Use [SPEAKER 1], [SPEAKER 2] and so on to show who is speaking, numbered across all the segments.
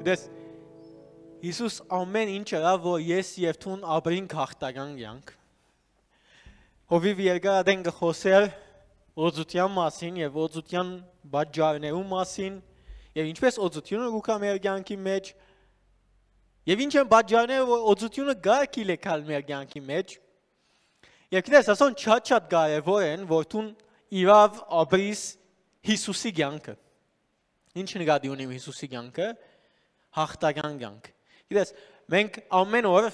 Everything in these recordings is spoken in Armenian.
[SPEAKER 1] Դες Հիսուս ամեն ինչ ըրա, որ ես և թուն ապրինք հաղթական կյանք։ Հովիվ երկար են գխոսել օծության մասին և օծության բաժարներու մասին և ինչպես օծությունը գուկա մեր կյանքի մեջ և ինչ են բաժարները, որ օծությունը գարքիլ է կալ մեր կյանքի մեջ և գիտես, ասոն շատ կարևոր են, որ թուն իրավ ապրիս Հիսուսի կյանքը։ Ինչ նկատի ունիմ Հիսուսի կյանքը, հաղթական կյանք։ Գիտես, մենք ամեն օր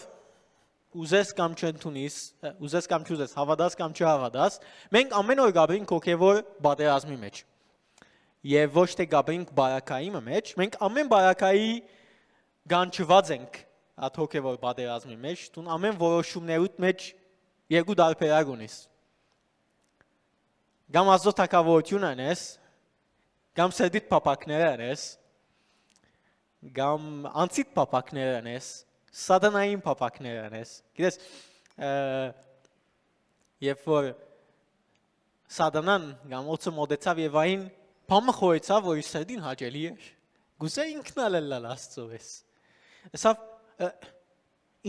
[SPEAKER 1] ուզես կամ չընդունիս, ուզես կամ չուզես, հավատաս կամ չհավատաս, մենք ամեն օր գաբրինք հոգևոր պատերազմի մեջ։ Եվ ոչ թե գաբրինք բարակայի մեջ, մենք ամեն բարակայի գանչված ենք այդ հոգևոր պատերազմի մեջ, տուն ամեն որոշումներուտ մեջ երկու տարբերակ ունիս։ Կամ Աստծո թագավորությունը անես, կամ սրտիդ փափակները անես, կամ անցիդ փափակները անես, սատանային փափակները անես։ Գիտես, երբ որ սատանան կամ օծը մոտեցավ եւ այն բամը խորեցավ, որ իր սրտին հաճելի էր, գուցե ինքն ալել Աստծո ես։ Ասավ,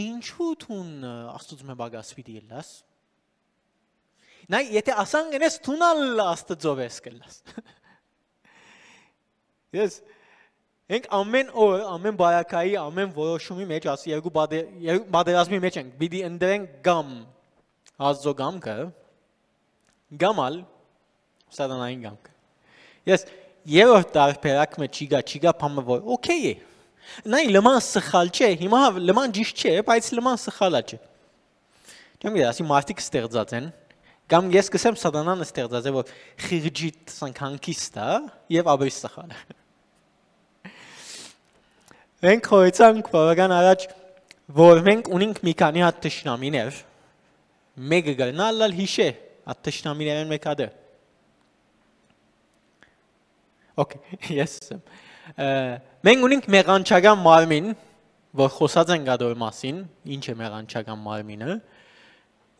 [SPEAKER 1] ինչու թուն Աստծուց մե բագաս պիտի ելաս։ Նայ, եթե ասան գնես թունալ Աստծո ես կլաս։ Ես ենք ամեն օր, ամեն բարակայի, ամեն որոշումի մեջ, ասի երկու պատերազմի մեջ ենք, պիտի ընդրենք կամ Աստծո կամքը, կամ ալ սատանային կամքը։ Ես երրորդ տարբերակը չիգա բամը որ օքեյ է։ Նայ լման սխալ չէ, հիմա լման ճիշտ չէ, բայց լման սխալա չէ։ Չեմ գիտի, ասի մարդիկ ստեղծած են, կամ ես կսեմ սատանան ստեղծած է, որ խիղճիտ սանքանքիստ է և ապրիս սխալ է։ Մենք խորեցանք բավական առաջ, որ մենք ունենք մի քանի հատ թշնամիներ, մեկը գնալ հիշե, այդ թշնամիներն մեկ հատը։ Okay, ես եմ։ Մենք ունենք մեղանչական մարմին, որ խոսած են գադոր մասին, ինչ է մեղանչական մարմինը,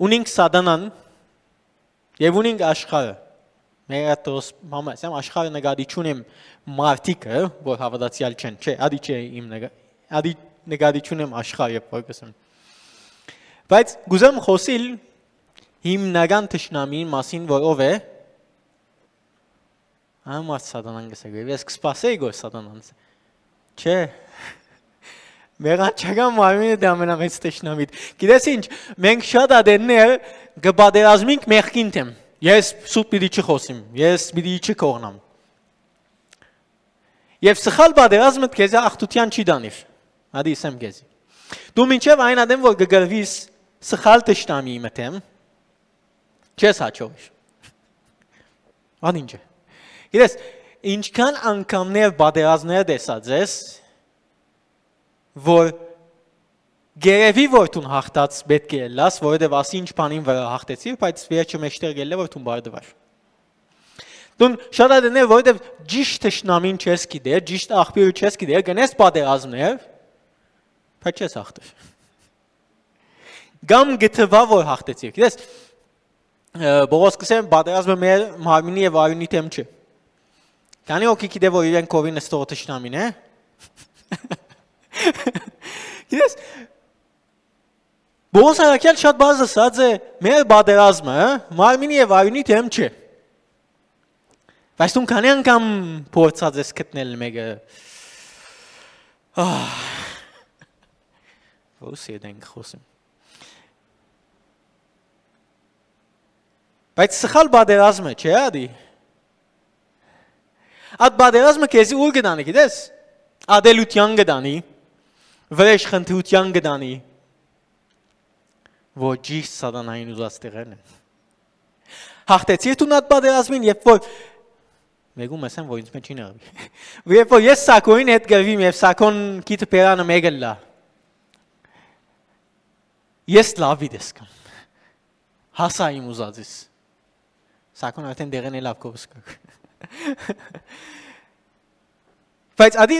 [SPEAKER 1] ունենք սատանան և ունենք աշխարհը։ Մերատոս մամասեմ աշխարհը նկատի չունեմ մարդիկը, որ հավատացյալ չեն, չէ, ադի չէ իմ ադի նկատի չունեմ աշխարհը, որ կսեմ։ Բայց գուզեմ խոսիլ հիմնական թշնամիի մասին, որ ով է։ Ամաս սատանան գսեգ, ես կսպասեի գոր սատանանց։ Չէ։ Մեղանչական մարմինը դա ամենամեծ թշնամիդ։ Գիտես ինչ, մենք շատ ադեններ կպատերազմենք մեղքին թեմ։ Ես սուտ պիտի չխոսիմ, ես պիտի չկողնամ։ Եվ սխալ պատերազմը քեզի աղտության չի դանիր, ադի իսեմ քեզի։ Դու մինչև այն ադեմ, որ կգրվիս սխալ թշնամիի մտեմ, չես հաճողիր։ Ան ինչ է։ Գիտես, ինչքան անգամներ պատերազմներ տեսած ես, որ գերևի որ տուն հաղթած պետք է լաս, որովհետև ասի ինչ բանին վրա հաղթեցիր, բայց վերջը մեջտեղ գելը որ տուն բարդվար։ Տուն շատ ադներ, որովհետև ճիշտ թշնամին չես գիտեր, ճիշտ աղբյուրը չես գիտեր, գնես պատերազմներ, բայց չես հաղթեր։ Կամ գտվա որ հաղթեցիր։ Գիտես, բողոս կսեմ պատերազմը մեր մարմինի և արյունի թեմ չէ։ Քանի օքի գիտե որ իրեն կովին ստողը թշնամին է։ Գիտես, Բողոս Արաքյալ շատ բազ ասած է, մեր պատերազմը մարմինի և արյունի թեմ չէ։ Բայց դու քանի անգամ փորձած ես գտնել մեկը։ Ոսի ենք խոսում։ Բայց սխալ պատերազմը չէ, ադի։ Այդ պատերազմը քեզի ուր կդանի, գիտես։ Ադելության կդանի, վրեժխնդրության կդանի, որ ճիշտ սատանային ուզած տեղերն են։ Հաղթեցիր դու այդ պատերազմին, երբ որ մեկում ասեմ, որ ինձ մեջ չի նեղվի։ Երբ որ ես Սակոյին հետ գրվիմ և Սակոն կիթը պերանը մեկը լա։ Ես լավի դեսկամ։ Հասա իմ ուզածիս։ Սակոն արդեն դեղեն է լավ կովս կար։ Բայց ադի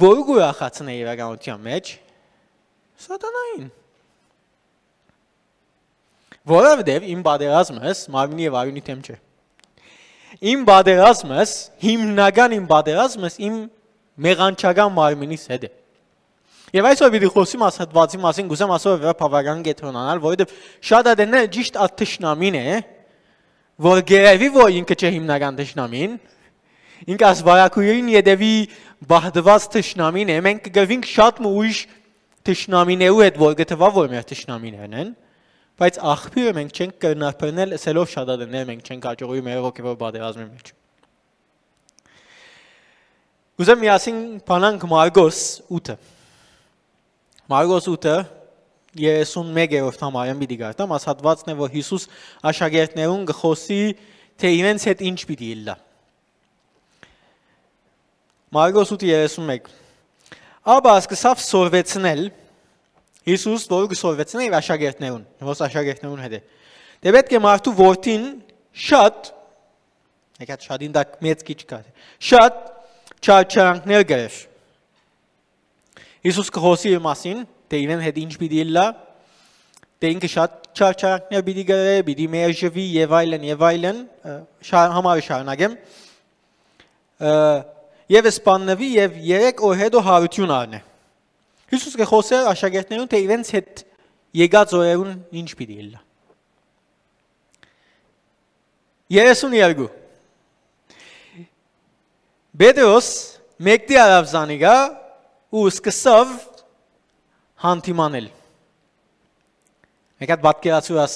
[SPEAKER 1] որու գուրախացն է իրականության մեջ, սատանային։ Որովհետև իմ պատերազմս մարմինի և արյունի թեմ չէ։ Իմ պատերազմս, հիմնական իմ պատերազմս իմ մեղանչական մարմինից հետ է։ Եվ այսօր պիտի խոսիմ ասածի մասին, գուցե ասոր վրա բավական կետրոնանալ, որովհետև շատ ադենը ճիշտ այդ թշնամին է, որ գերեւի որ ինքը չէ հիմնական թշնամին, ինքը ասվարակույրին յետևի բահդված թշնամին է, մենք կգրվենք շատ ուրիշ թշնամիներու հետ, որ գտվա որ մեր թշնամիներն են, բայց աղբյուրը մենք չենք կրնարբրնել, սելով շատ ադեններ մենք չենք աճողի մեր հոգևոր պատերազմի մեջ։ Գուցե միասին բանանք Մարգոս 8-ը։ Մարգոս 8-ը 31-րդ համարեն պիտի գարտամ, աս հատվածն է, որ Հիսուս աշակերտներուն գխոսի, թե իրենց հետ ինչ պիտի իլլա։ Մարգոս 8:31 Աբա սկսավ սորվեցնել, Հիսուս որ գսորվեցնել իր աշակերտներուն, ոչ աշակերտներուն հետ է։ Դե պետք է մարդու որդին շատ, եկած շատին դա մեծ քիչ կա, շատ չարչարանքներ գրեր։ Հիսուս կխոսի իր մասին, թե իրեն հետ ինչ պիտի իլլա, թե ինքը շատ չարչարանքներ պիտի գրեր, պիտի մերժվի եւ այլն, համարը շարունակեմ։ Եվ սպաննվի եւ 3 օր հետո հարություն առնե։ Հիսուս կխոսի աշակերտներուն, թե իրենց հետ եկած օրերուն ինչ պիտի իլլա։ 32 Պետրոս մեկդի արավ զանիգա ու սկսավ հանդիմանել։ Եկած պատկերացու աս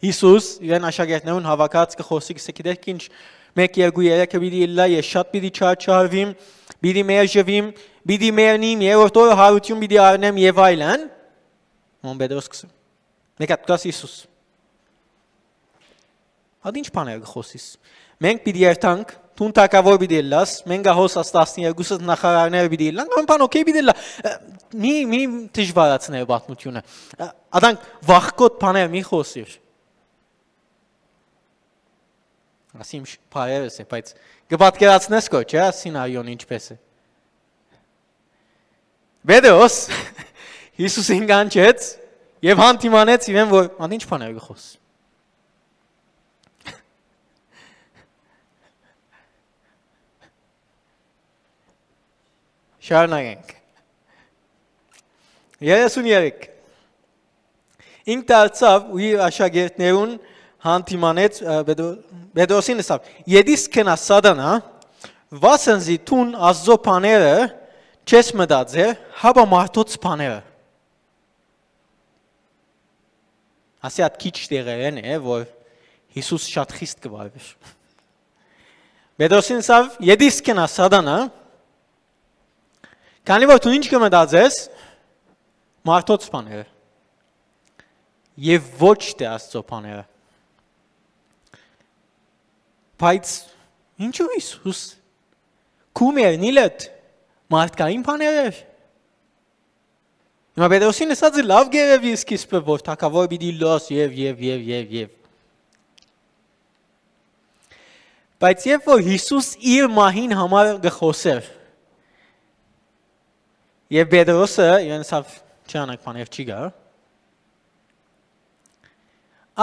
[SPEAKER 1] Հիսուս իրեն աշակերտներուն հավաքած կխոսի գիտեք ինչ 1-2-3 պիտի իլլա, ես շատ պիտի չարչարվիմ, պիտի մերժվիմ, պիտի մեռնիմ, երրորդ օրը հարություն պիտի առնեմ եւ այլն։ Ոն Պետրոս սկսում։ Եկած կաս Հիսուս։ Ադի ինչ բաներ կխոսիս։ Մենք պիտի երթանք Տուն տակավոր պիտի լաս, մենք հոս աս 12-ը նախարարները պիտի լան, կամ բան օքեյ պիտի լա, մի դժվարացներ պատմությունը, ադանք վախկոտ բաներ մի խոսիր։ Ասիմ բարերս է, բայց կպատկերացնես կո, չէ, սինարիոն ինչպես է։ Պետրոս Հիսուսին կանչեց եւ հանդիմանեց իրեն, որ ան ինչ բաներ կխոս։ Շարունակենք։ 33 Ինք դարձավ ու իր աշակերտներուն հանդիմանեց Պետրոսին ասավ. Եդիս կնա սատանա, վասնզի տուն Աստծո բաները չես մտածել, հապա մարդոց բաները։ Ասի այդ քիչ տեղերն է, որ Հիսուս շատ խիստ կվարվեր։ Պետրոսին ասավ. Եդիս կնա սատանա, Քանի որ դու ինչ կմտածես, մարդոց բաները, եւ ոչ թե Աստծո բաները։ Բայց ինչու Հիսուս կումերնիլդ մարդկային բաներ։ Հիմա Պետրոսին ասած լավ գերեւի սկիզբը որ թակավոր պիտի լոս եւ։ Բայց երբ որ Հիսուս իր մահին համար գխոսեր, Եվ Պետրոսը իրեն սավ չանակ բաներ չի գա։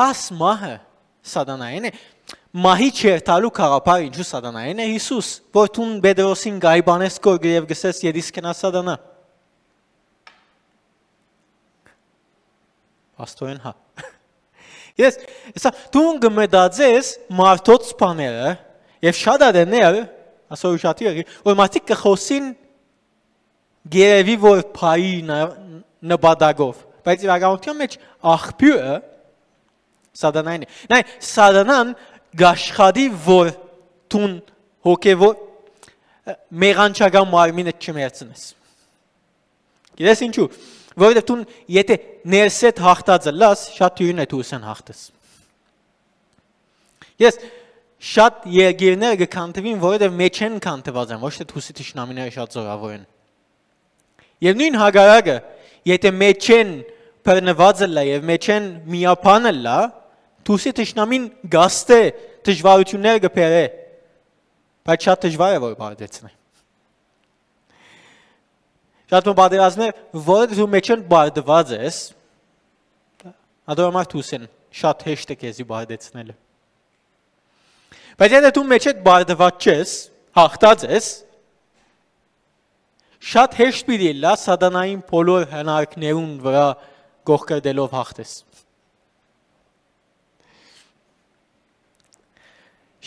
[SPEAKER 1] Աս մահը սատանային է, մահի չերտալու կաղապար ինչու սատանային է Հիսուս, որ տուն Պետրոսին գայբանես կոր գրև գսես եդիս կնա սատանա։ Աստորեն հա։ Ես, տուն գմետածես մարդոց բաները և շատ ադեներ, ասոր ուշատի եղի, որ մարդիկ կխոսին գերևի որ պայի նպատակով, բայց իրականության մեջ աղբյուրը սատանային է։ Նայ, սատանան գաշխատի որ տուն հոգևոր մեղանչական մարմինը չմերցնես։ Գիտես ինչու, որովհետև տուն եթե ներսետ հաղթածը լաս, շատ թյուրին է թույսեն հաղթես։ Ես շատ երգիրներ կքանթվին, որովհետև մեջ են քանթված են, ոչ թե թույսի թշնամիները շատ զորավոր են։ Եվ նույն հագարակը, եթե մեջեն պրնված լա և մեջեն միապանը լա, թուսի թշնամին գաստ է դժվարություններ գպեր է, բայց շատ դժվար է որ բարդեցնե։ Շատ մը պատերազմ է, որը դու մեջեն բարդված ես, ադորամար թուսեն շատ հեշտ է կեզի բարդեցնելը։ Բայց եթե դու մեջեն բարդված չես, հաղթած ես, շատ հեշտ պիտի լա սատանային բոլոր հնարքներուն վրա գողկրդելով հաղթես։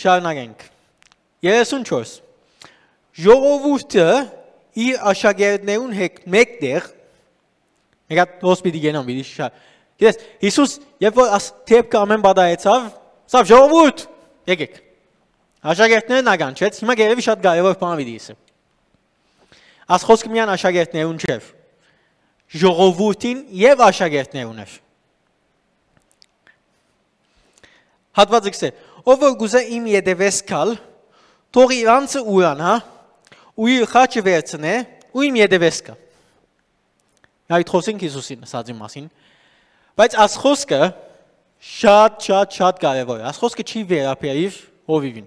[SPEAKER 1] Շարունակենք։ 34 Ժողովուրդը իր աշակերտներուն հետ մեկտեղ Եկա դոս պիտի գենամ պիտի շար։ Գիտես, Հիսուս երբ որ թեփքը ամեն բադայեցավ, սավ ժողովուրդ, եկեք։ Աշակերտներն ականչեց, հիմա գերեւի շատ կարևոր բան պիտի ասեմ։ Աս խոսքը միան աշակերտներուն չէ։ Ժողովուրդին եւ աշակերտներուն էր։ Հատվածը գսե, ով որ գուզե իմ յետևես կալ, թող իր անձը ուրանա, ու իր խաչը վերցնե, ու իմ յետևես կա։ Այդ խոսենք Հիսուսին ասածի մասին, բայց աս խոսքը շատ կարևոր է։ Աս խոսքը չի վերապերիվ հովիվին,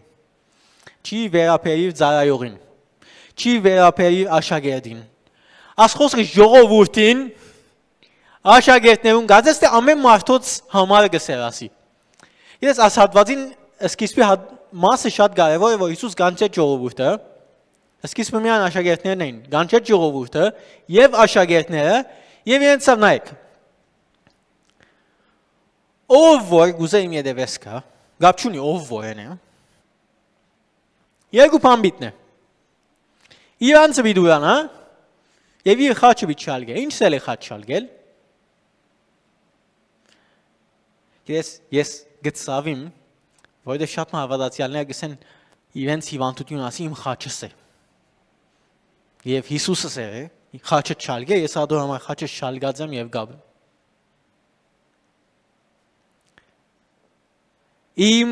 [SPEAKER 1] չի վերապերիվ ծառայողին, չի վերապերիվ աշակերտին։ Աս խոսքը ժողովուրդին, աշակերտներուն գազես թե ամեն մարդոց համար գսեր ասի։ Ես աս հատվածին սկիզբի մասը շատ կարևոր է, որ Հիսուս կանչեց ժողովուրդը, սկիզբը միան աշակերտներն էին, կանչեց ժողովուրդը եւ աշակերտները եւ իրենց նայեք։ Ով որ գուզե իմ յետևես կա, գապ չունի ով որ է։ Երկու բան բիտնե։ Իր անձը պիտի ուրանա եւ իր խաչը պիտի շալգել։ Ինչ սել է խաչ շալգել։ Ես գծավիմ, որովհետեւ շատ հավատացյալներ գսեն իրենց հիվանդություն ասի իմ խաչս է։ Եվ Հիսուսը սեր է, խաչը շալգե, ես ադոր համար խաչը շալգած եմ եւ գաբեմ։ Իմ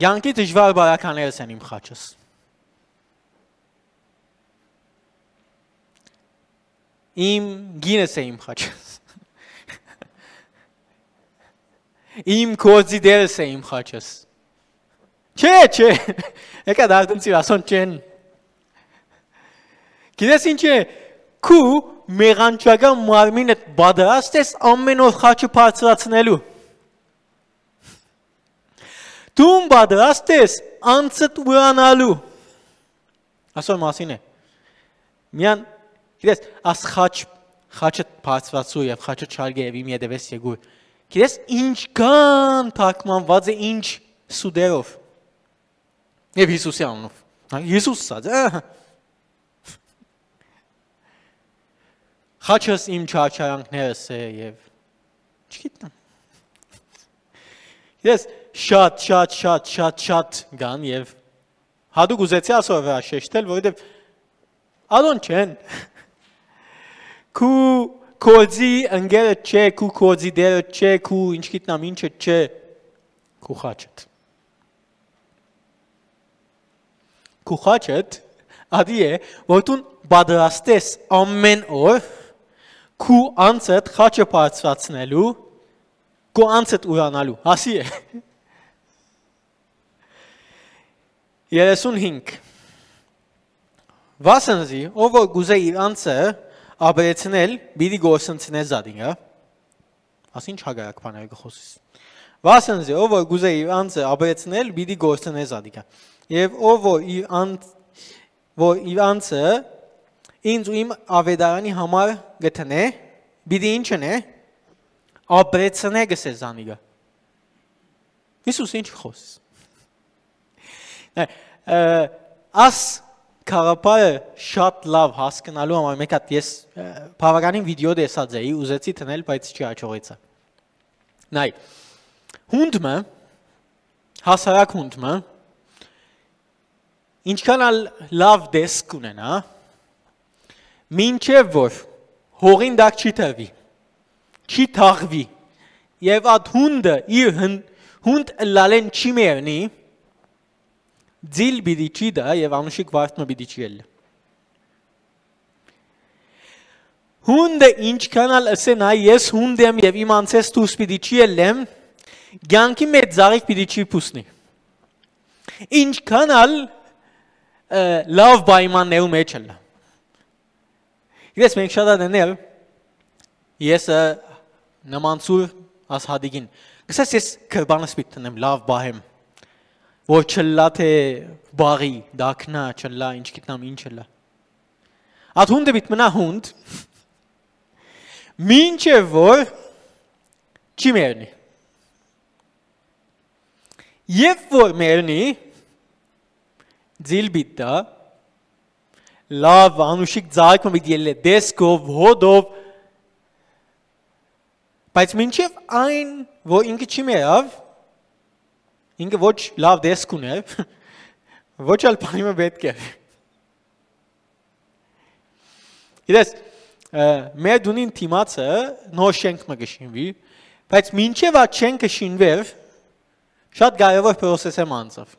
[SPEAKER 1] գանկի դժվար բարականներս են իմ խաչս։ Իմ գինս է իմ խաչս։ Իմ կոզի դերս է իմ խաչս։ Չէ, եկա դարդնցիր ասոն չեն։ Գիտես ինչ է, քու մեղանչական մարմինդ բادرաստ ես ամեն օր խաչը բարձրացնելու։ Դու բادرաստ ես անցդ ուրանալու։ Ասոր մասին է։ Միան, գիտես, աս խաչը բարձրացու եւ խաչը չարգե եւ իմ յետևես եկուր։ Գիտես, ինչքան թարգմանված է ինչ սուդերով։ Եվ Հիսուսի անունով։ Հիսուս ասաց, խաչս իմ չարչարանքներս է եւ չգիտեմ։ Ես շատ գան եւ հադուկ ուզեցի ասոր վրա շեշտել, որովհետեւ ադոն չեն։ Քու կոզի ընկերը չէ, քու կոզի դերը չէ, քու ինչ գիտնամ ինչը չէ, քու խաչդ։ Քու խաչդ ադի է, որ դու բادرաստես ամեն օր քու անցդ խաչը բարձրացնելու, քու անցդ ուրանալու, հասի է։ 35 Վասնզի, ով որ գուզե իր անձը աբերեցնել, բիդի գործընծնե զադինը, ասին չագարակ պաները գխոսիս։ Վասնզի, ով որ գուզե իր անձը աբերեցնել, բիդի գործընծնե զադինը։ Եվ ով որ իր անձը ինձ ու իմ ավետարանի համար գտնե, բիդի ինչն է, աբերեցնե գսե զանիգը։ Հիսուս ինչ խոսս։ Աս Կարապարը շատ լավ հասկանալու համար մեկ հատ ես բավականին վիդեո տեսած էի, ուզեցի տնել, բայց չի հաջողեցա։ Նայ, հունդը, հասարակ հունդը, ինչքան լավ դեսք ունենա, մինչև որ հողին դակ չի թվի, չի թաղվի, եւ այդ հունդը իր հունդ լալեն չի մերնի, ձիլ բիդի չի դա և անուշիկ վարդմը բիդի չի էլ։ Հունդը ինչքանալ ասեն այ ես հունդ եմ և իմ անցես տուս բիդի չի էլ եմ, գյանքի մետ զաղիք բիդի չի պուսնի։ Ինչքանալ լավ բայմաններու մեջ էլ։ Գիտես մենք շատ ադենել, ես նմանցուր աս հադիգին, գսես ես կրբանս պիտ տնեմ, լավ բահեմ, որ չլա թե բաղի, դակնա, չլա, ինչ գիտնամ ինչ չլա։ Այդ հունդը պիտի մնա հունդ, մինչև որ չի մերնի։ Եվ որ մերնի, ձիլ պիտի տա, լավ, անուշիկ ձայքը պիտի ելլե դեսկով, հոդով, բայց մինչև այն, որ ինքը չի մերավ, ինքը ոչ լավ դեսք ուներ, ոչ ալ պանիմը պետք է։ Իդես, մեր դունին թիմացը նոր շենք մը կշինվի, բայց մինչև այդ շենքը շինվեր, շատ կարևոր պրոսես եմ անցավ։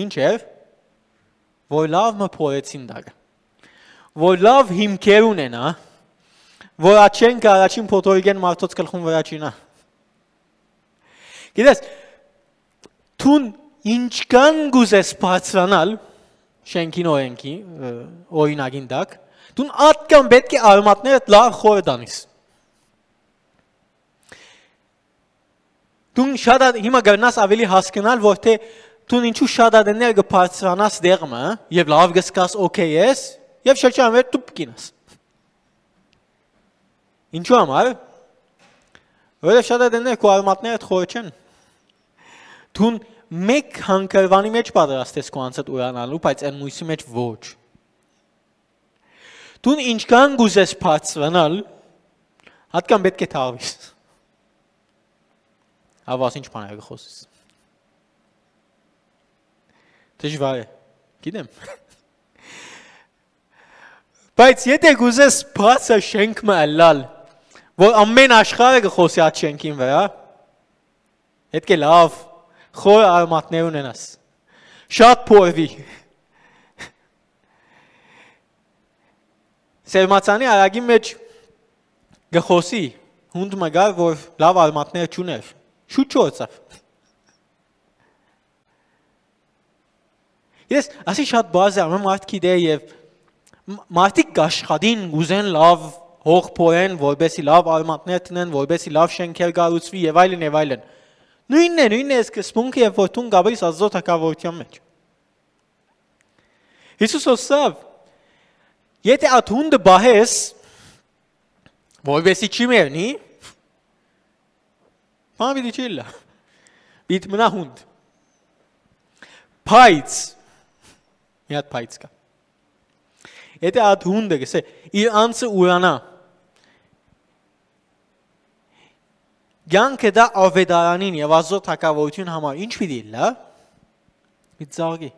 [SPEAKER 1] Ինչ էր, որ լավ մը փորեցին դագը, որ լավ հիմքեր ունենա, որ այդ շենքը առաջին փոթորիկեն մարդոց գլխում վրա չինա։ Գիտես, թուն ինչքան գուզես բարձրանալ շենքին օրինակին դակ, դուն ատկան պետք է արմատներդ լավ խորը դանիս։ Դուն շատ հիմա գարնաս ավելի հասկանալ, որ թե դուն ինչու շատ ադեներ գբարձրանաս դեղմը, և լավ գսկաս օքեյ ես, և շրջան վեր տուպ կինաս։ Ինչու համար, որև շատ ադեներ քո արմատներդ խորը չեն։ Դուն մեկ հանկրվանի մեջ պատրաստ ես քո անցդ ուրանալու, բայց այն մույսի մեջ ոչ։ Դուն ինչքան գուզես բարձրանալ, հատկան պետք է թաղվիս։ Ավաս ինչ բան է գխոսես։ Դժվար է, գիտեմ։ Բայց եթե գուզես բարձր շենք մը ալալ, որ ամեն աշխարհը գխոսի այդ շենքին վրա, պետք է լավ խոր արմատներ ունենաս, շատ փորվի։ Սերմացանի արագի մեջ գխոսի, հունդ մը գար, որ լավ արմատներ չուներ, շուտ չորցավ։ Ես ասի շատ բազ է, ամեն մարդ գիտե և մարդիկ կաշխատին գուզեն լավ հող փորեն, որբեսի լավ արմատներ տնեն, որբեսի լավ շենքեր կառուցվի եւ այլն եւ այլն։ Նույնն է սկզբունքը, երբ որ դու գաբես Աստծո թագավորության մեջ։ Հիսուս ասավ, եթե այդ հունդը բահես, որբեսի չի մեռնի, բան պիտի չի լա։ Պիտի մնա հունդ։ Բայց, մի հատ բայց կա։ Եթե այդ հունդը գսե, իր անձը ուրանա, Գյանքը դա ավետարանին և Աստծո թագավորություն համար ինչ պիտի լա, պիտի զարգի։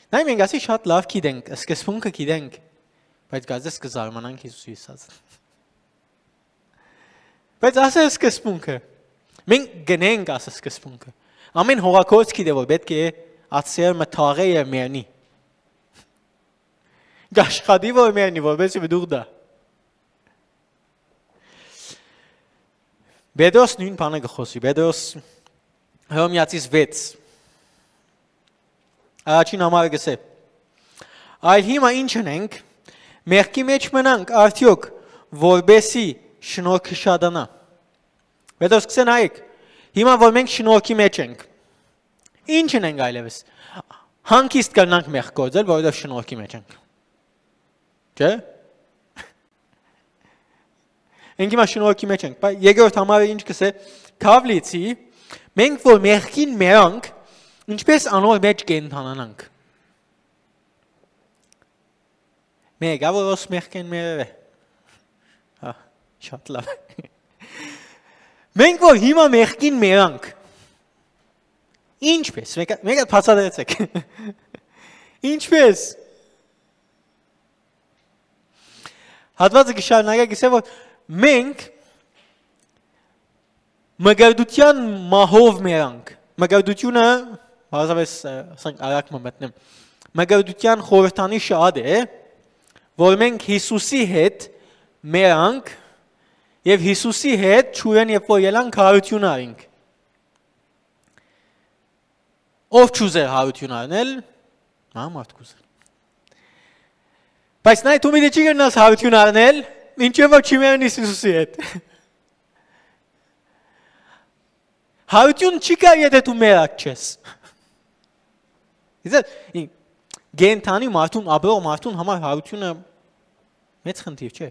[SPEAKER 1] Նայ մենք ասի շատ լավ գիտենք, սկզբունքը գիտենք, բայց գազես կզարմանանք Հիսուսի ասած։ Բայց ասա սկզբունքը, մենք գնենք ասա սկզբունքը, ամեն հողակորց գիտե, որ պետք է ացեր մթաղե և մերնի։ Գաշխատի որ մերնի, որբեսի վդուղ դա։ Բեդրոս նույն բանը գխոսի, Բեդրոս Հռոմեացիս 6 առաջին համարը գսե, այլ հիմա ինչ ենք, մեղքի մեջ մնանք արդյոք, որբեսի շնորհքը շատանա։ Բեդրոս գսե նայեք, հիմա որ մենք շնորհքի մեջ ենք, ինչ ենք այլևս, հանգիստ կրնանք մեղք գործել, որովհետև շնորհքի մեջ ենք։ Չէ՞։ Ենք հիմա շնորհքի մեջ ենք, բայց երկրորդ համարը ինչ կսե, Քավլիցի, մենք որ մեղքին մերանք, ինչպես անոր մեջ կենթանանանք։ Մեկ, որ ոս մեղքին մերև է։ Շատ լավ։ Մենք որ հիմա մեղքին մերանք, ինչպես, մեկ այդ պացադերեցեք, ինչպես, հատվածը գշարնագա գսե, որ մենք մգարդության մահով մերանք, մգարդությունը, հարազավես արակ մմետնեմ, մգարդության խորհրդանի շատ է, որ մենք Հիսուսի հետ մերանք և Հիսուսի հետ չուրեն երբ որ ելանք հարություն արինք։ Ով չուզեր հարություն արնել, մարդ կուզեր։ Բայց նայ դու մի չի գնաս հարություն արնել, ինչև որ չի մերնիս Հիսուսի հետ։ Հարություն չի կար, եթե դու մերակ չես։ գենթանի մարդուն, ապրող մարդուն համար հարությունը մեծ խնդիր չէ։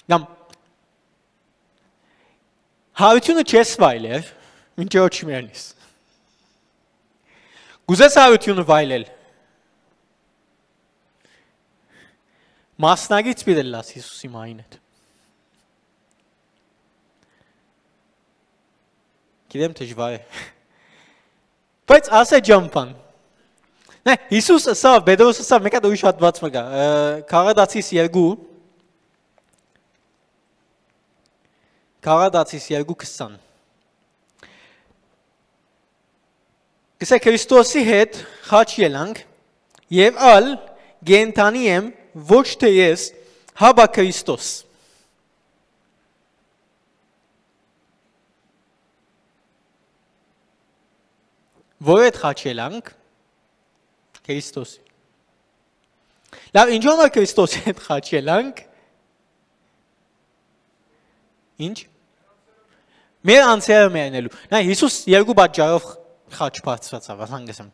[SPEAKER 1] Կամ հարությունը չես վայելել, մինչև ոչ մեռնես։ Գուզես հարությունը վայելել։ Մասնագից պիտի լաս Հիսուսի մային հետ։ Գիտեմ դժվար է։ Բայց ասե ջամփան։ Նայ, Հիսուս ասավ, Պետրոս ասավ, մեկ հատ ուրիշ հատված մը կա։ Քաղադացիս 2 Քաղադացիս 2:20 Գսե Քրիստոսի հետ խաչ ելանք եւ ալ գենթանի եմ ոչ թե ես, հաբա Քրիստոս։ Որ հետ խաչ ելանք Քրիստոսի։ Լավ, ինչ որ Քրիստոսի հետ խաչ ելանք։ Ինչ։ Մեր անձերը մեռնելու։ Նայ, Հիսուս երկու պատճառով խաչ բարձրացավ, ասանգեսեմ։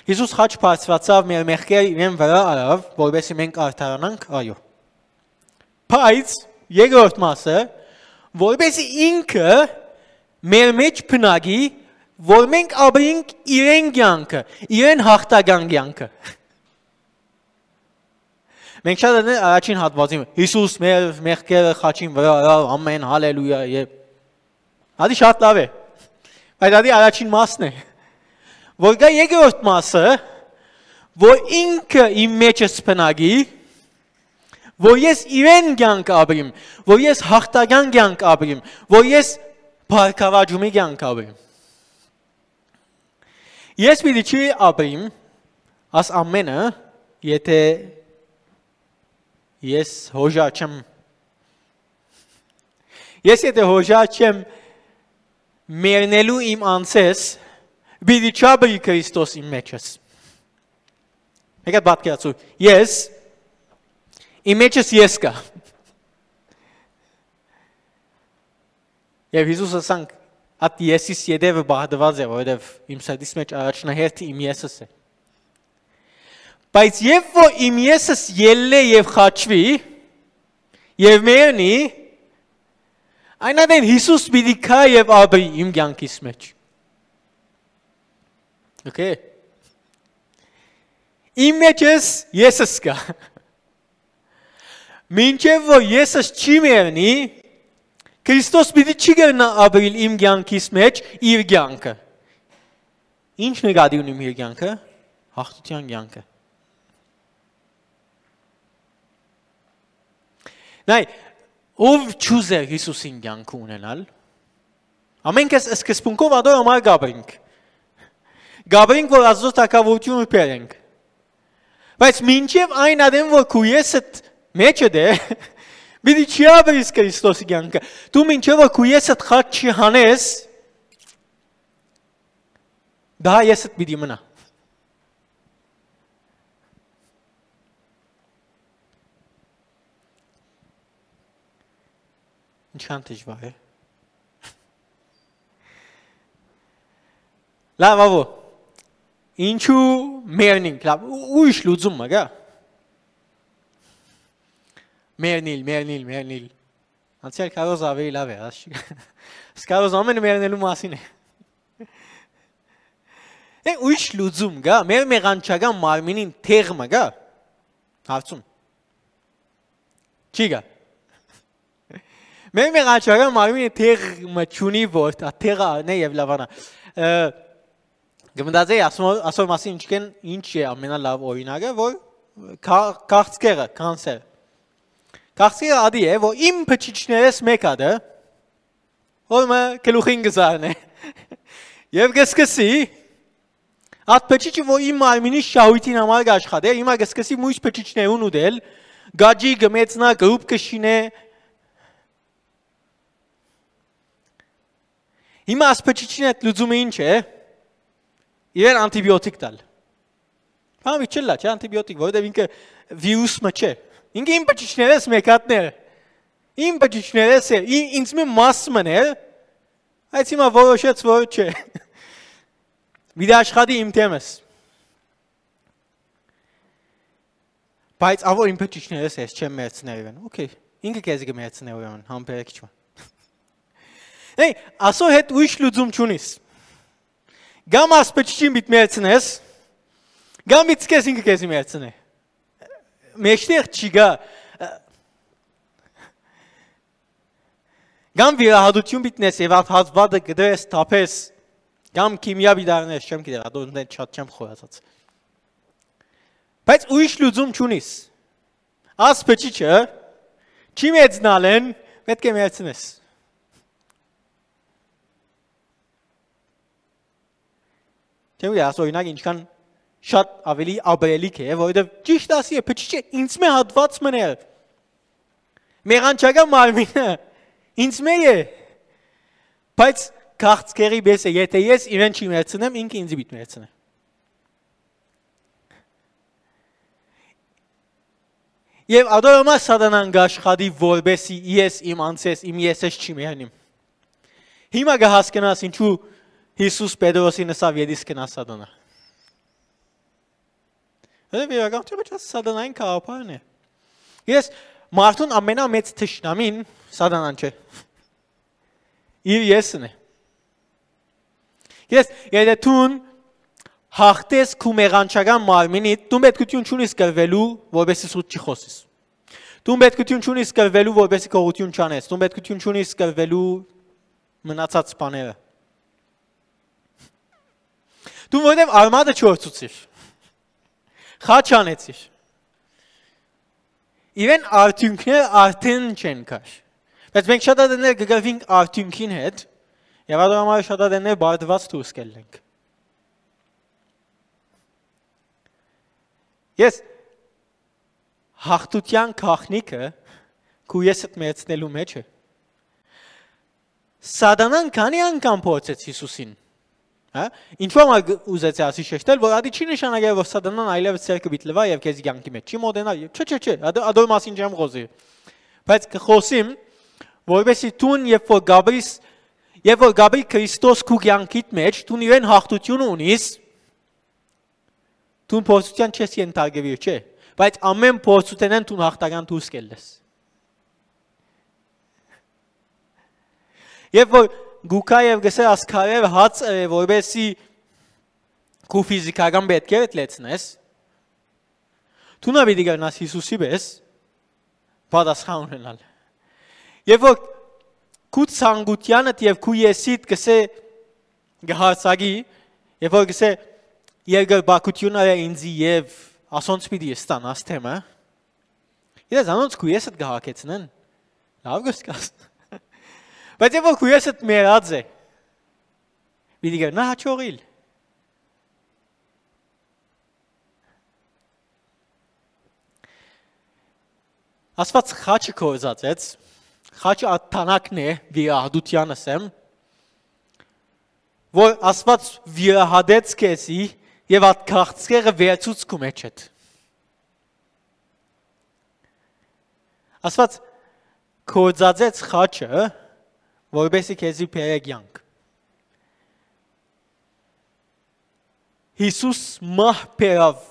[SPEAKER 1] Հիսուս խաչ բարձրացավ մեր մեղքերը իրեն վրա արավ, որովհետեւ մենք արդարանանք, այո։ Բայց երկրորդ մասը, որովհետեւ ինքը մեր մեջ բնագի, որ մենք ապրենք իրեն կյանքը, իրեն հաղթական կյանքը։ Մենք շատ են առաջին հատվածին Հիսուս մեր մեղքերը խաչին վրա արավ, ամեն հալելույա եւ Ադի շատ լավ է։ Բայց ադի առաջին մասն է։ Որ գա երկրորդ մասը, որ ինքը իմ մեջս բնագի, որ ես իրեն կյանք ապրեմ, որ ես հաղթական կյանք ապրեմ, որ ես բարգավաճումի կյանք ապրեմ։ Ես պիտի չի ապրեմ, աս ամենը, եթե ես հոժա չեմ, եթե հոժա չեմ մերնելու իմ անցես, պիտի չաբրի Քրիստոս իմ մեջս։ Եկա պատկերացու, իմ մեջս ես կա։ Եվ Հիսուս ասանք, at Iesis յետևը բահդված է, որովհետև իմ սրտիս մեջ առաջնահերթը իմ Եսս է։ Բայց երբ որ իմ Եսս ելլե եւ խաչվի եւ մեռնի, այնադեն Հիսուս պիտի կա եւ ապրի իմ կյանքիս մեջ։ Okay։ Իմ մեջս Եսս կա։ Մինչև որ Եսս չի մեռնի, Քրիստոս պիտի չի գնա ապրիլ իմ կյանքիս մեջ իր կյանքը։ Ինչ նկատի ունիմ իր կյանքը։ Հաղթության կյանքը։ Նայ, ով չուզեր Հիսուսին կյանքը ունենալ։ Ամենքս սկզբունքով ադոր համար գաբրինք։ Գաբրինք, որ Աստծո թագավորությունը բերենք։ Բայց մինչև այն ադեմ, որ քու եսդ մեջը դե, պիտի չի ապրես Քրիստոսի կյանքը։ Դու մինչև որ քու եսդ խաչ չհանես, դա եսդ պիտի մնա։ Ինչքան դժվար է։ Լավ, ավո։ Ինչու մեռնինք, լավ, ուրիշ լուծում մը գա։ Մեռնիլ։ Անցյալ կարոզ ավելի լավ է, սկարոզ ամենը մեռնելու մասին է։ Ուրիշ լուծում գա, մեր մեղանչական մարմինին թեղ մը գա, հարցում։ Չի գա։ Մեր մեղանչական մարմինը թեղ մը չունի որ, թեղը արն է և լավանա։ Գմնդած է ասոր մասին ինչ է ամենալավ օրինակը, որ քաղցկերը, կանսեր։ Քաղցկերը ադի է, որ իմ պչիչներես մեկ ադը, որ մը կլուխին գզարն է։ Եվ գսկսի, at պչիչը, որ իմ մարմինի շահույթին համար գաշխատ է, իմա գսկսի մույս պչիչներուն ուդել, գաջի գմեցնա, գրուպ կշին է, հիմա աս պչիչին էտ լուծումը ինչ է, իրեն անտիբիոտիկ տալ։ Համի չլա, չէ անտիբիոտիկ, որովհետև ինքը վիրուսը չէ։ Ինքը իմ պչիչներես մեկատներ։ Իմ պչիչներես է, ինձ մի մասմն է, այդ հիմա որոշեց, որ չէ։ Վիդա աշխատի իմ թեմս։ Բայց ավոր իմ փճիչներս ես չեմ մերցնել։ Okay, ինքը քեզ կմերցնի ուրեմն, համբերեք չու։ Hey, ասո հետ ուրիշ լուծում չունիս։ Գամ աս փճիչին բիտ մերցնես, գամ բիտ քեզ ինքը քեզ մերցնի։ Մեջտեղ չի գա։ Գամ վիրահատություն բիտնես եւ հազվադը գդես թափես գամ քիմիա բիդարնես չեմ գիտեր ադոնն շատ չեմ խորացած բայց ուրիշ լուծում չունիս աս փճիչը չի մեծնալեն պետք է մերցնես չեմ գիտեր ասօրինակ ինչքան շատ ավելի աբրելիք է որովհետեւ ճիշտ ասի է փճիչը ինձ մե հատված մներ մեղանչական մարմինը ինձ մե է բայց քաղցկերի պես է եթե ես իրեն չի մերցնեմ ինքը ինձ բիտ մերցնե եւ ադորոմա սատանան գաշխատի որբեսի ես իմ անցես իմ եսես չի մերնիմ հիմա կհասկանաս ինչու Հիսուս Պետրոսին ասավ յետիս կնա սատանա Վերականգնությունը սատանային քաղաքն է ես մարդուն ամենամեծ թշնամին սատանան չէ իր եսն է ես եթե դու հաղթես քո մեղանչական մարմինից դու պետքություն չունես կրվելու որովհետեւ սուտ չի խոսես դու պետքություն չունես կրվելու որովհետեւ կողություն չանես դու պետքություն չունես կրվելու մնացած բաները դու որովհետեւ արմատը չորցուցիր խաչ անեցիր Իրեն արդյունքները արդեն չեն կար բայց մենք շատ ադեններ կգրվինք արդյունքին հետ եւ ադորամար շատ ադեններ բարդված դուրս կելենք Ես հաղթության քաղաքնիկը քու եսդ մեծնելու մեջ է Սատանան քանի անգամ փորձեց Հիսուսին հա ինչու՞ համար ուզեց ասի շեշտել որ ադի չի նշանակել որ սատանան այլևս ցերկը բիտ լվա եւ քեզ կյանքի մեջ չի մոդենա չէ ադոր մասին չեմ խոսի բայց կխոսիմ որովհետեւ դու երբ որ Գաբրի Քրիստոս քու կյանքիդ մեջ դու իրեն հաղթություն ունիս դու փորձության չես ենթարկվի չէ բայց ամեն փորձութենեն դու հաղթական դուրս կելես Երբ որ գուկա եւ գսե ասքարև հաց որբեսի քու ֆիզիկական պետքեր լեցնես դու նա պիտի գնաս Հիսուսի պես պատասխան ունենալ Երբ որ քու ցանկությանդ եւ քու եսիդ գսե գահարցագի երբ որ գսե երկրպագությունը ինձ եւ ասոնց պիտի ստանաս թեմը Ես անոնց քու եսդ գահակեցնեն լավ գսկաս Բայց երբ որ քու եսդ մերած է պիտի գնա հաջողիլ Աստված խաչը կորզածեց խաչը ատանակն է վիրահատությանս եմ որ Աստված վիրահատեց քեզի եւ այդ քաղցկերը վերցուց քո մեջ հետ Աստված կորզածեց խաչը որբեսի քեզի փերեգյանք Հիսուս մահ փերավ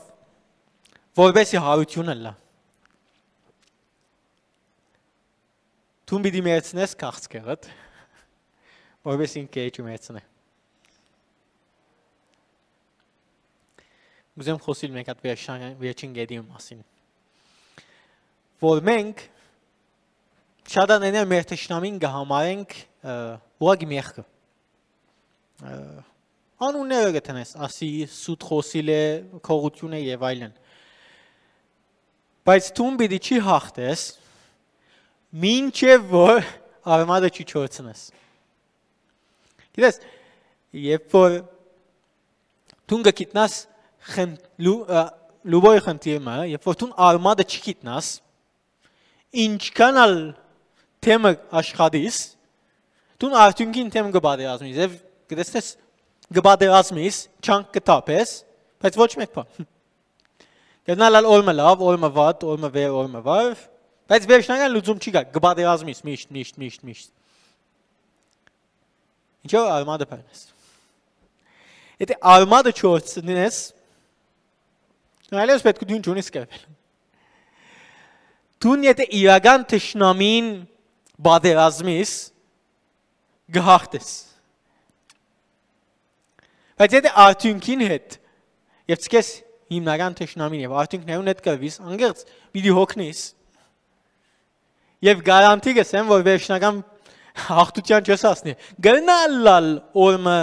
[SPEAKER 1] որբեսի հարությունը լա Դու պիտի մերցնես քաղցկերդ որբեսի ինքը չմերցնե Ուզեմ խոսիլ մեկ հատ վերջին գեդի մասին որ մենք Շատ աներներ մեր թշնամին կհամարենք ուղղակի մեղքը Անունները գտնես, ասի, սուտ խոսիլ է, քողություն է եւ այլն Բայց դու պիտի չի հաղթես մինչև որ արմատը չի չորցնես Գիտես, երբ որ դու գտնաս լուբոյ խնդիրը, երբ որ դու արմատը չգտնաս ինչքան ալ թեմը աշխատիս, դու արդյունքին թեմ կբادرազմիս եւ կտեսնես կբادرազմիս, չանք կտապես, բայց ոչ մեկ բան։ Գնալ օրը լավ, օրը վատ, օրը վեր, օրը վար, բայց վերջնական լուծում չի գա, կբادرազմիս միշտ։ Ինչո՞ արմատը փայնես։ Եթե արմատը չորցնես, այլևս պետք է դու չունես կերվել։ Դու եթե իրական թշնամին բادرազմիս գահարտես։ Բայց եթե արդյունքին հետ եւ ցկես հիմնական թշնամին եւ արդյունքներուն հետ կրվիս, անգերց պիտի հոգնես։ Եվ գարանտի կսեմ, որ վերջնական հաղթության չես հասնի։ Գնալալ օրը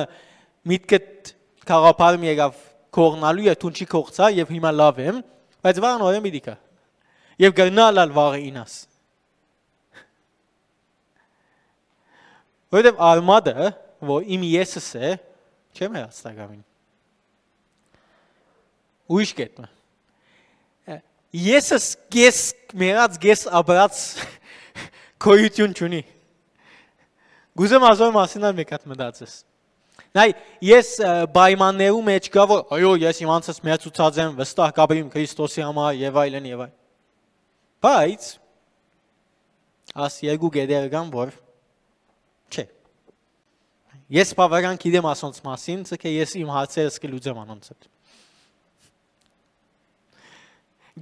[SPEAKER 1] միտքդ կաղապարում եղավ կողնալու եւ թունչի կողցա եւ հիմա լավ եմ, բայց վաղն օրը պիտի կա։ Եվ գնալալ վաղը ինաս։ Որտեւ արմադը, որ իմ եսս է, չեմ հաստակամին։ Ույշ կետնը։ Եսս գես մերած գես աբրած կոյություն չունի։ Գուզեմ ազոր մասինալ մեկ հատ մտածես։ Նայ, ես պայմաններու մեջ կա, որ այո, ես իմ անցած մեծուցած եմ, վստահ կապրիմ Քրիստոսի համար եւ այլն եւ այլն։ Բայց աս երկու գեդեր կան, որ չէ։ Ես բավական գիտեմ ասոնց մասին, ցկե ես իմ հարցերս կլուծեմ անոնց հետ։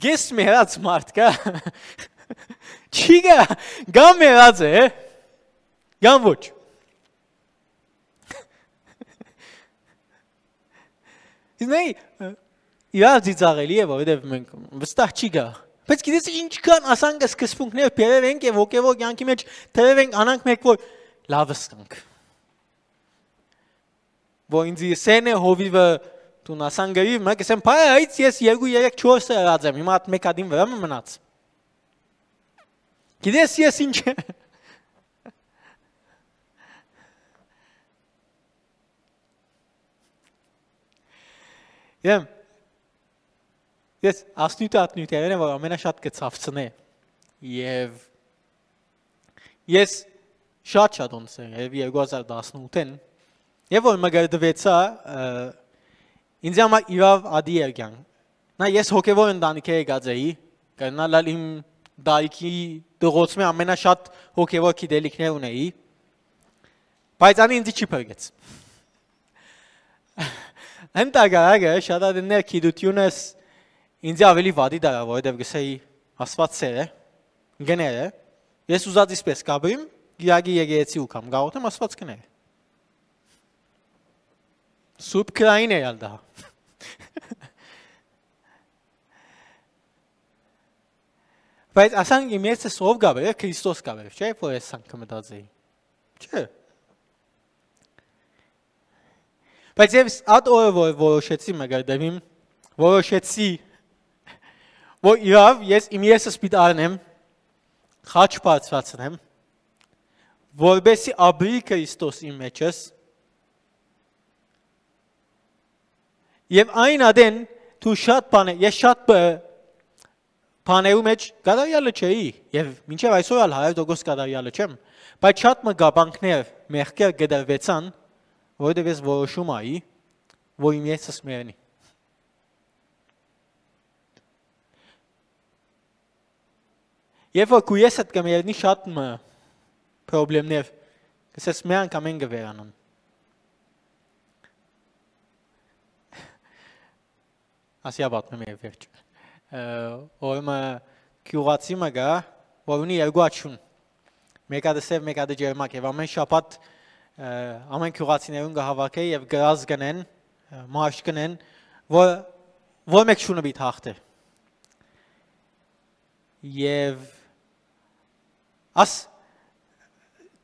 [SPEAKER 1] Գես մերած մարդ կա։ Չի գա, գամ մերած է, գամ ոչ։ Իզնեի, իրար ձիծաղելի է, որովհետև մենք վստահ չի գա։ Բայց գիտես ինչքան ասանք սկզբունքներ բերել ենք եւ հոգեվոր կյանքի մեջ թրև ենք անանք մեկ որ լավս կանք։ Որ ինձ սենե հովիվը դու ասան գերի մեկ ասեմ բայց ես 2-3-4 արած եմ հիմա մեկ հատին վրա մնաց։ Գիտես ես ինչ Ես ասնյութը որ ամենաշատ կցավցնե եւ ես շատ ոնց է 2018-ին եւ որ մգրդվեցա ինձ համար իրավ ադի երգան նա ես հոգեվոր ընտանիքի եկած էի կնալալ իմ դայքի դղոցմե ամենաշատ հոգեվոր գիտելիքներ ունեի բայց անի ինձ չի փրկեց Ընտագարագը շատ ադներ գիտությունս ինձ ավելի վադի դարա, որովհետև գսեի Աստված սեր է, գներ է, ես ուզածիս պես կաբրիմ, գիրագի եկեղեցի ու կամ գաղութեմ Աստված կներ։ Սուրբ քրային է ալ դա։ Բայց ասանք իմ ես ով գաբեր, Քրիստոս գաբեր, չէ՞, որ ես սանք կմտածեի։ Չէ։ Բայց ես այդ օրը որոշեցի մգրդվիմ, որոշեցի, որ իրավ ես իմ եսս պիտի առնեմ, խաչ բարձրացնեմ, որբեսի աբրի Քրիստոս իմ մեջս, եւ այն ադեն դու շատ բաներ, ես շատ բաներու մեջ կատարյալը չէի, եւ մինչեւ այսօր ալ 100% կատարյալը չեմ, բայց շատ մգաբանքներ մեղքեր գդրվեցան, որովհետև ես որոշում այի, որ իմ եսս մերնի։ Եվ որ քու եսդ կմերնի շատ պրոբլեմներ, կսես մեր անգամ են գվերանան։ Ասիա բատնում եմ վերջ։ Օրմը կյուրացի մգա, որ ունի երկու աչուն։ Մեկադը սև, մեկադը ջերմակ և ամեն շապատ ամեն կյուրացիներուն կհավաքե և գրազ գնեն, մարշ գնեն, որ մեկ շունը բիտ հաղթե։ Եվ աս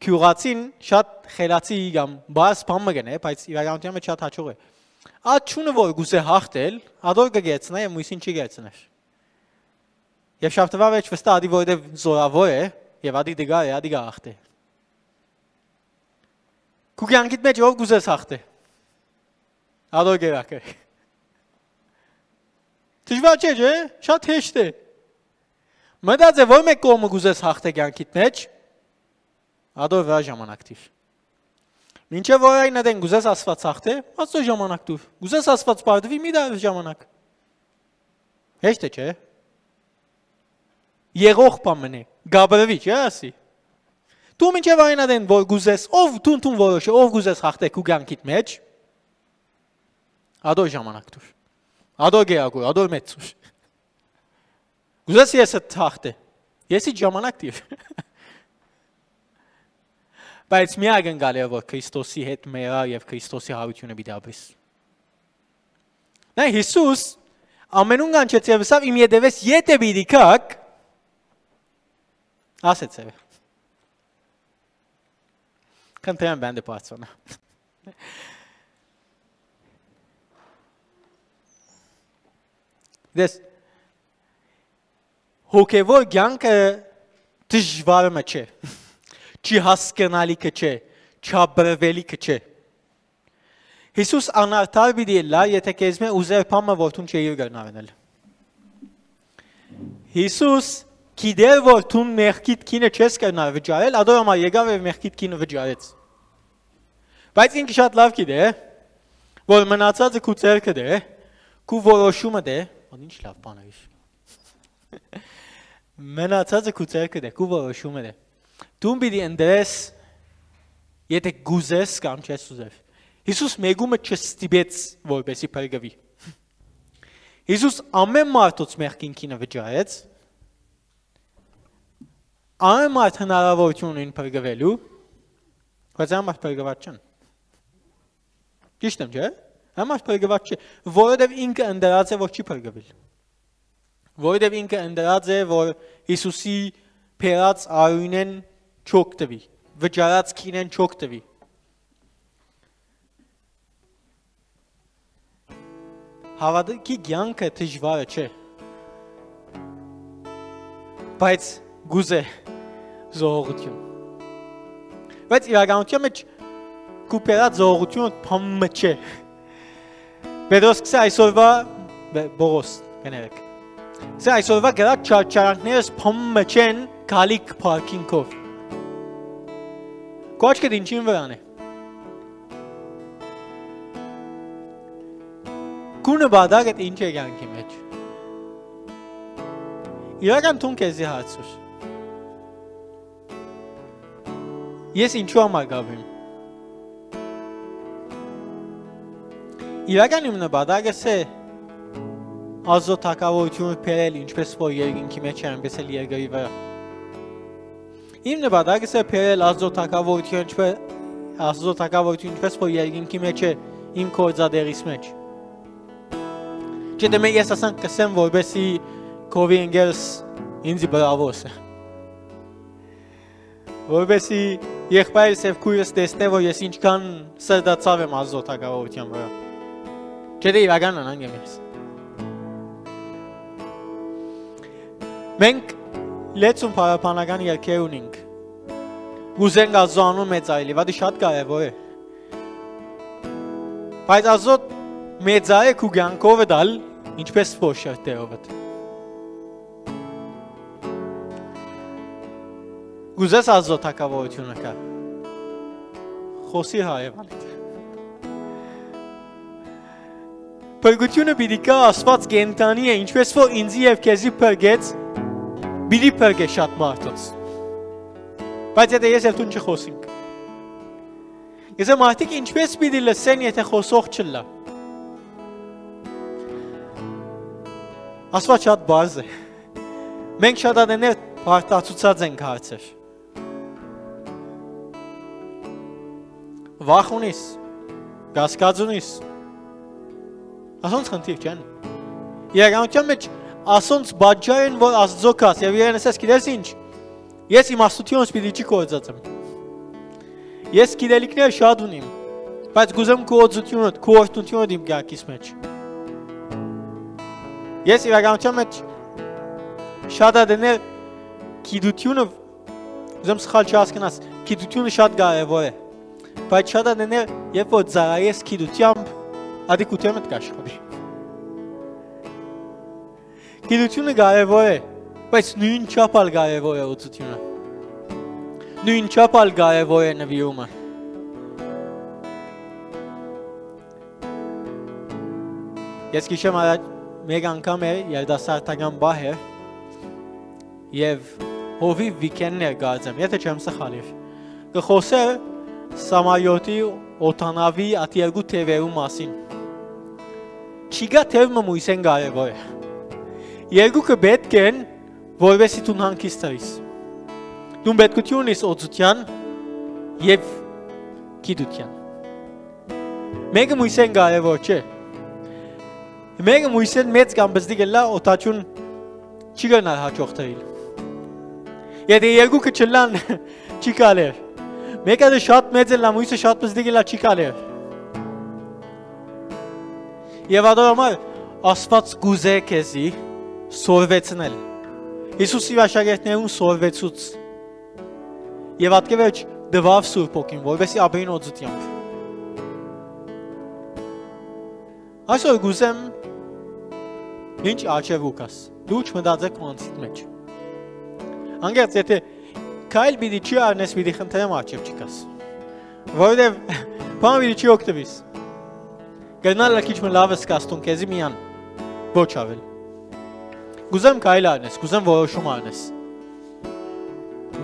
[SPEAKER 1] կյուրացին շատ խելացի իգամ, բարս պամը գնե, բայց իրականության մեջ շատ հաչող է։ Այդ շունը որ գուզե հաղթել, ադոր կգեցնա և մույսին չի գեցներ։ Եվ շապտվա վեջ վստա ադի որդև զորավոր է, և ադի դգար է, ադի գա հաղթե։ Քու կյանքիդ մեջ ով գուզես հաղթե, ադոր գերակ է։ Դժվար չէ, չէ, շատ հեշտ է։ Մտած է, որ մեկ կողմը գուզես հաղթե կյանքիդ մեջ, ադոր վրա ժամանակ տիր։ Մինչև որ այն ադեն գուզես ասված հաղթե, ասո ժամանակ տուր, գուզես ասված պարդվի մի դար ժամանակ։ Հեշտ է, չէ։ Եղող պամն է, գաբրվի, չէ ասի։ Դու մինչև այն ադեն, որ գուզես, ով տուն որոշ է, ով գուզես հաղթե քու կյանքիդ մեջ, ադոր ժամանակ տուր, ադոր գերագոր, ադոր մեծուր։ Գուզես ես հաղթե, Եսի ժամանակ տիվ։ Բայց մի ակնկալ է, որ Քրիստոսի հետ մերա և Քրիստոսի հարությունը պիտի ապրես։ Նա Հիսուս ամենուն կանչեց և ասավ իմ ետևես եթե պիտի գաք, ասեց է։ Քննեմ բանդը պարծոնը։ Դες հոգևոր կյանքը դժվարը չէ։ Չի հասկանալիքը չէ, չաբրվելիքը չէ։ Հիսուս անարդար պիտի լա, եթե քեզ մե ուզեր փամը որթուն չէիր գնարնել։ Հիսուս գիտեր որ թուն մեղքիդ կինը չես կրնար վճարել, ադորամա եկավ եւ մեղքիդ կինը վճարեց։ Բայց ինքը շատ լավ գիտե, որ մնացածը քու ձեռքը դե, քու որոշումը դե, ինչ լավ բան է։ Մնացածը քու ձեռքը դե, քու որոշումը դե։ Դու պիտի ընդրես, եթե գուզես կամ չես ուզեր։ Հիսուս մեգումը չստիպեց, որպեսի փրկվի։ Հիսուս ամեն մարդուց մեղքին կինը վճարեց, ամեն մարդ հնարավորություն ունին փրկվելու, բայց ամեն մարդ փրկված չեն։ Ճիշտ եմ, չէ՞։ Ամեն մարդ փրկված չէ, որովհետև ինքը ընդրած է, որ չի փրկվել։ Որովհետև ինքը ընդրած է, որ Հիսուսի փերած արույնեն չօգտվի, վճարած կինեն չօգտվի։ Հավատքի կյանքը դժվար չէ։ Բայց գուզե զողողություն։ Բայց իրականության մեջ քու փերած զողողությունը փամը չէ։ Պետրոս կսե այսօրվա բողոս կներեք։ Սա այսօրվա գրած չարչարանքներս փամը չեն գալիք պարքինքով։ Կոչկը դինչին վրան է։ Կունը բադագդ ինչ է կյանքի մեջ։ Իրական թուն կեզի հարցուր։ Ես ինչու համար գավիմ։ Իրական իմ նպատակս է ազոտ թակավորությունը փերել ինչպես որ երկինքի մեջ է, այնպես էլ երկրի վրա։ Իմ նպատակս է փերել ազոտ թակավորությունը ինչպես որ երկինքի մեջ է իմ կորձադերիս մեջ։ Չէ դե ես ասանք կսեմ որպեսի քովի ընկերս ինձի բրավոս է։ Որպեսի եղբայրս և քույրս տեսնե որ ես ինչքան սրտացավ եմ ազոտ թակավորության վրա։ Չէ դե իրական անանգեմ ես։ Մենք լեցում պարապանական երկեր ունինք, գուզենք ազոանում մեծայելի, վադի շատ կարևոր է։ Բայց ազոտ մեծայ է քու գյանքով է դալ, ինչպես որ շերտերով է։ Գուզես ազոտ թակավորությունը կա, խոսի հարևանիդ։ Փրկությունը պիտի կա ասված կենտանի է, ինչպես որ ինձի և քեզի փրկեց, պիտի փրկե շատ մարդոց։ Բայց եթե ես և տուն չխոսինք։ Ես է մարդիկ ինչպես պիտի լսեն, եթե խոսող չլա։ Ասված շատ բարձ է։ Մենք շատ ադեներ պարտացուցած ենք հարցեր։ Վախ ունիս, կասկած ունիս, ասոնց խնդիր չեն։ Իրականության մեջ ասոնց բաջար են, որ աստծո կաս, և իրեն ասես գիտես ինչ, ես իմ աստությունս պիտի չի կործած եմ։ Ես գիտելիքներ շատ ունիմ, բայց գուզեմ քու օծությունդ, քու օրհնությունդ իմ կյանքիս մեջ։ Ես իրականության մեջ շատ ադեներ գիտությունը, ուզեմ սխալ չհասկանաս, գիտությունը շատ կարևոր է, բայց շատ ադեներ երբ որ ծառայես գիտությամբ, ադի կութեմդ կաշխատի։ Գիտությունը կարևոր է, բայց նույն չափալ կարևոր է օծությունը։ Նույն չափալ կարևոր է նվիրումը։ Ես գիշեմ առաջ մեկ անգամ էր երդասարտական բահ էր և հովիվ վիկեններ գարձեմ, եթե չեմ սխալիր։ Կխոսեր Սամարյոտի օտանավի ատ երկու թևերու մասին։ Չիգա թևը մույսեն կարևոր է։ Երկուքը պետք են որովհետեւ դու հանգիստ ես։ Դու պետքություն ես օծության եւ գիտության։ Մեկը մույսեն կարևոր չէ։ Մեկը մույսեն մեծ կամ բզդի գլա օտաչուն չի գնալ հաջող թեյլ։ Եթե երկուքը չլան չի կարել։ Մեկը դե շատ մեծ է լա մույսը շատ բզդի գլա չի կարել։ Եվ ադորամար Աստված գուզե քեզի սորվեցնել։ Հիսուսի աշակերտներուն սորվեցուց։ Եվ ատկևեջ դվավ Սուրբ Օքին, որովհետեւ ապրին օծությամբ։ Այսօր գուզեմ ինչ աչև ուկաս։ Դու չմտածեք ոնցիդ մեջ։ Անգերց եթե քայլ պիտի չի արնես պիտի խնդրեմ աչև չկաս։ Որովհետեւ բան պիտի չի օգտվես։ Գնալը քիչ մը լավ է սկաստուն քեզի միան ոչ ավել։ Գուզեմ քայլ արնես, գուզեմ որոշում արնես։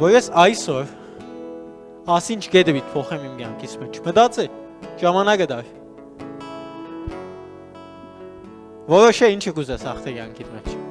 [SPEAKER 1] Որես այսօր ասինչ գեդեվիտ փոխեմ իմ կյանքից մեջ։ Մտածե, ժամանակը դար։ Որոշե ինչը գուզես ախտե կյանքիդ մեջ։